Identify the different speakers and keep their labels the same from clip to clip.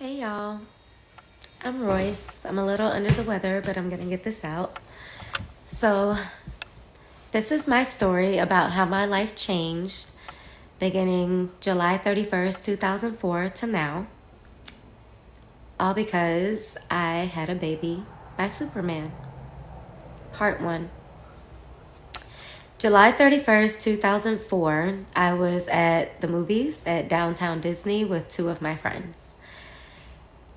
Speaker 1: Hey y'all, I'm Royce. I'm a little under the weather, but I'm gonna get this out. So, this is my story about how my life changed beginning July 31st, 2004 to now. All because I had a baby by Superman. Part 1. July 31st, 2004, I was at the movies at Downtown Disney with two of my friends.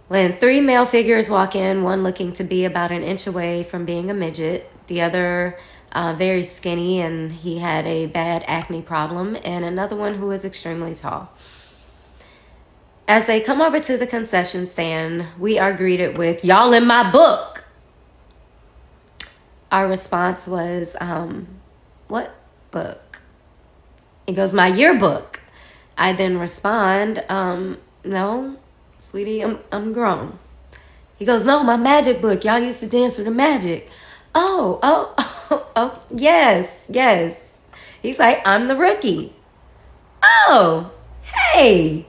Speaker 1: When three male figures walk in, one looking to be about an inch away from being a midget, the other very skinny and he had a bad acne problem, and another one who was extremely tall. As they come over to the concession stand, we are greeted with, "Y'all in my book." Our response was, "What book?" He goes, "My yearbook." I then respond, "No, sweetie, I'm grown." He goes, "No, my magic book. Y'all used to dance with the magic." Oh, yes. He's like, "I'm the rookie." Oh, hey.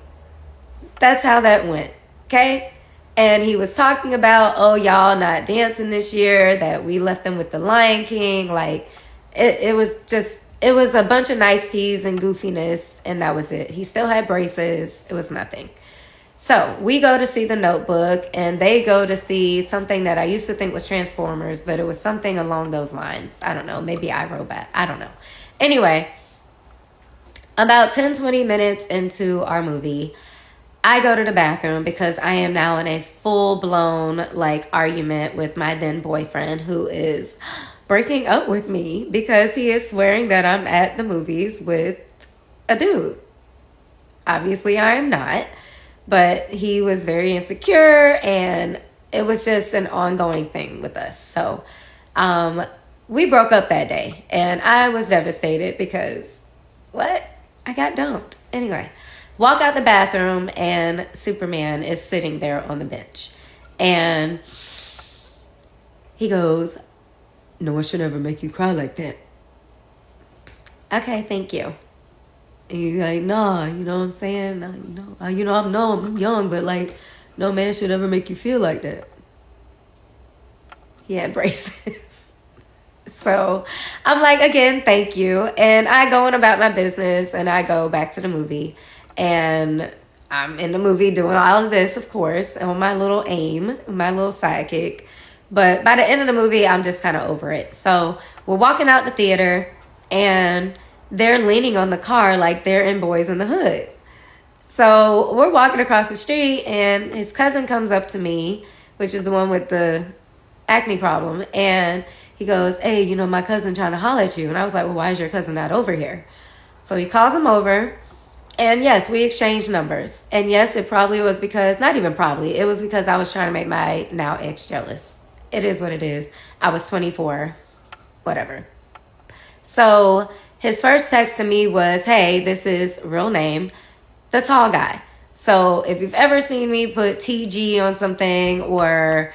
Speaker 1: That's how that went, okay? And he was talking about, oh, y'all not dancing this year, that we left them with the Lion King. Like, it was a bunch of niceties and goofiness, and that was it. He still had braces. It was nothing. So we go to see The Notebook, and they go to see something that I used to think was Transformers, but it was something along those lines. I don't know. Maybe iRobot. I don't know. Anyway, about 10-20 minutes into our movie, I go to the bathroom because I am now in a full-blown argument with my then boyfriend, who is breaking up with me because he is swearing that I'm at the movies with a dude. Obviously, I am not. But he was very insecure, and it was just an ongoing thing with us. So we broke up that day, and I was devastated because, what? I got dumped. Anyway, walk out the bathroom, and Superman is sitting there on the bench. And he goes, "No one should ever make you cry like that." Okay, thank you. And he's like, "Nah, you know what I'm saying? Nah, I'm young, but no man should ever make you feel like that." He had braces. So I'm like, again, thank you. And I go on about my business, and I go back to the movie. And I'm in the movie doing all of this, of course, on my little aim, my little sidekick. But by the end of the movie, I'm just kind of over it. So we're walking out the theater, and they're leaning on the car like they're in Boys in the Hood. So we're walking across the street, and his cousin comes up to me, which is the one with the acne problem, and he goes, "Hey, my cousin trying to holler at you." And I was like, "Well, why is your cousin not over here?" So he calls him over, and yes, we exchanged numbers. And yes, it probably was because, not even probably, it was because I was trying to make my now ex jealous. It is what it is. I was 24, whatever. So his first text to me was, "Hey, this is real name, the tall guy." So if you've ever seen me put TG on something or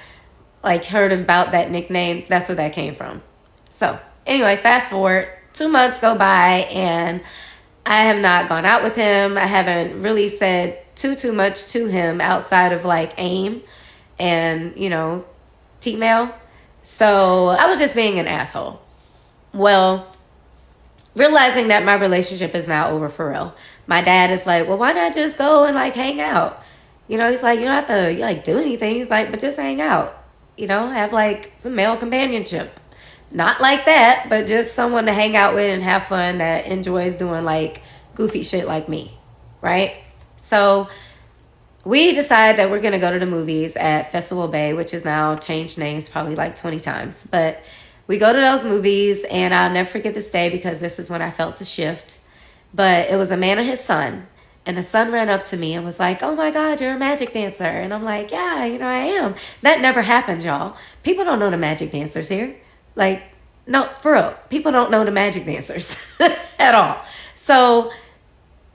Speaker 1: heard about that nickname, that's where that came from. So anyway, fast forward, 2 months go by, and I have not gone out with him. I haven't really said too much to him outside of AIM and, T-mail. So I was just being an asshole. Well, realizing that my relationship is now over for real, my dad is like, "Well, why not just go and hang out?" He's like, "You don't have to do anything." He's like, "But just hang out, have some male companionship." Not like that, but just someone to hang out with and have fun that enjoys doing goofy shit like me, right? So we decide that we're going to go to the movies at Festival Bay, which is now changed names probably 20 times. But we go to those movies, and I'll never forget this day because this is when I felt the shift. But it was a man and his son. And the son ran up to me and was like, "Oh my God, you're a magic dancer." And I'm like, "Yeah, I am." That never happens, y'all. People don't know the magic dancers here. No, for real. People don't know the magic dancers at all. So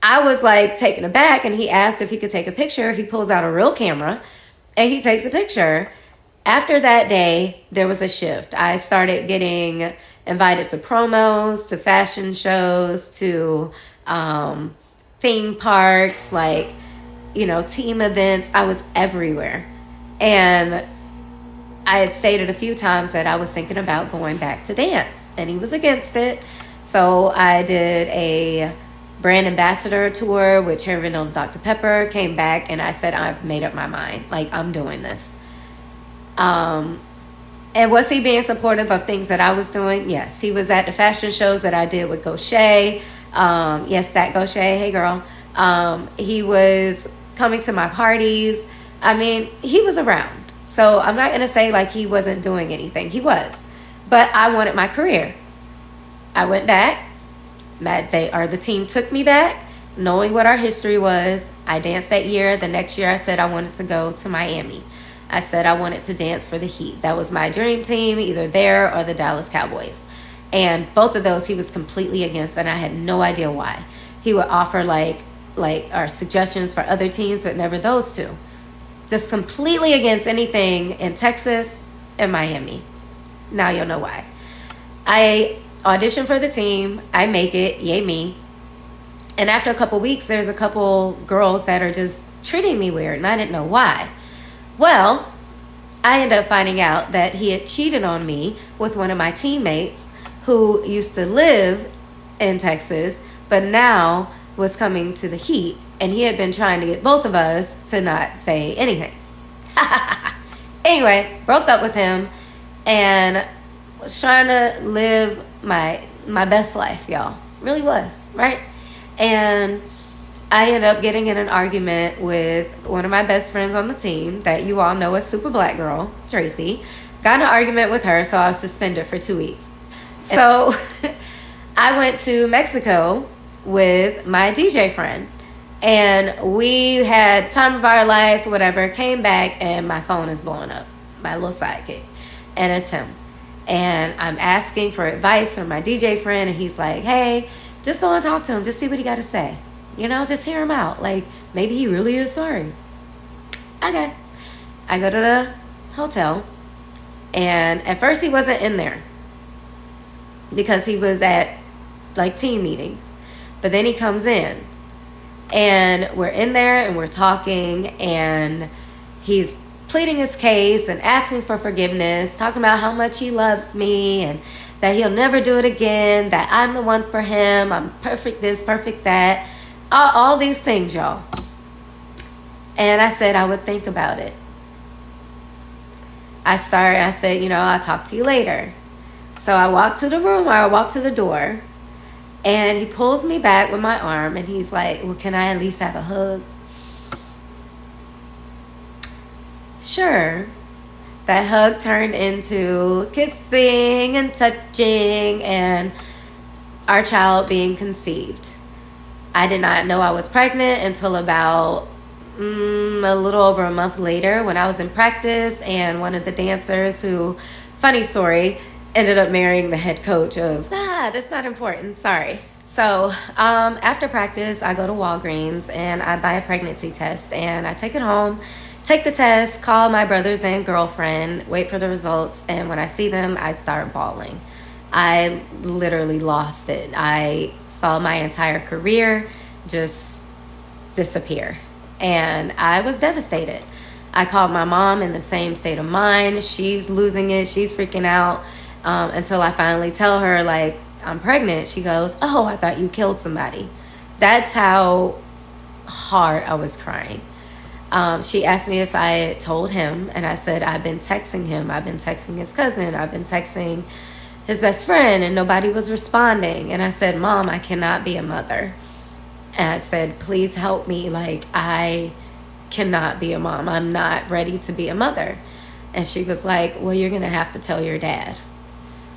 Speaker 1: I was taken aback, and he asked if he could take a picture. He pulls out a real camera, and he takes a picture. After that day, there was a shift. I started getting invited to promos, to fashion shows, to theme parks. team events. I was everywhere. And I had stated a few times that I was thinking about going back to dance, and he was against it. So I did a brand ambassador tour with Cherry Vanilla Dr. Pepper, came back, and I said, I've made up my mind. Like, I'm doing this. And was he being supportive of things that I was doing? Yes. He was at the fashion shows that I did with Gaucher. Yes, that Gaucher. Hey, girl. He was coming to my parties. I mean, he was around. So I'm not going to say like he wasn't doing anything. He was. But I wanted my career. I went back. The team took me back, knowing what our history was. I danced that year. The next year I said I wanted to go to Miami. I said I wanted to dance for the Heat. That was my dream team, either there or the Dallas Cowboys. And both of those he was completely against, and I had no idea why. He would offer like our suggestions for other teams, but never those two. Just completely against anything in Texas and Miami. Now you'll know why. I audition for the team. I make it. Yay me. And after a couple weeks, there's a couple girls that are just treating me weird, and I didn't know why. Well, I ended up finding out that he had cheated on me with one of my teammates who used to live in Texas, but now was coming to the Heat, and he had been trying to get both of us to not say anything. Anyway, broke up with him and was trying to live my best life, y'all. Really was, right? And I ended up getting in an argument with one of my best friends on the team that you all know as Super Black Girl, Tracy. Got in an argument with her, so I was suspended for 2 weeks. So I went to Mexico with my DJ friend, and we had time of our life, whatever. Came back, and my phone is blowing up, my little sidekick, and it's him. And I'm asking for advice from my DJ friend, and he's like, hey, just go and talk to him. Just see what he got to say. Just hear him out. Like, maybe he really is sorry. Okay. I go to the hotel, and at first he wasn't in there because he was at, like, team meetings. But then he comes in, and we're in there, and we're talking, and he's pleading his case and asking for forgiveness, talking about how much he loves me and that he'll never do it again, that I'm the one for him, I'm perfect this, perfect that, all these things, y'all. And I said I would think about it. I said, I'll talk to you later. So I walked to the room, or I walked to the door, and he pulls me back with my arm, and he's like, well, can I at least have a hug? Sure. That hug turned into kissing and touching and our child being conceived. I did not know I was pregnant until about a little over a month later when I was in practice, and one of the dancers who, funny story, ended up marrying the head coach of, that's not important, sorry. So after practice, I go to Walgreens and I buy a pregnancy test, and I take it home, take the test, call my brothers and girlfriend, wait for the results, and when I see them, I start bawling. I literally lost it. I saw my entire career just disappear, and I was devastated. I called my mom in the same state of mind. She's losing it. She's freaking out until I finally tell her, like, I'm pregnant. She goes, oh, I thought you killed somebody. That's how hard I was crying. She asked me if I had told him, and I said, I've been texting him. I've been texting his cousin. I've been texting his best friend, and nobody was responding. And I said, Mom, I cannot be a mother. And I said, please help me. Like, I cannot be a mom. I'm not ready to be a mother. And she was like, well, you're going to have to tell your dad.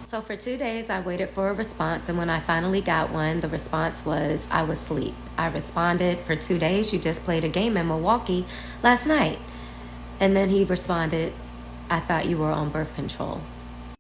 Speaker 1: So for 2 days, I waited for a response. And when I finally got one, the response was, I was asleep. I responded, for 2 days, you just played a game in Milwaukee last night. And then he responded, I thought you were on birth control.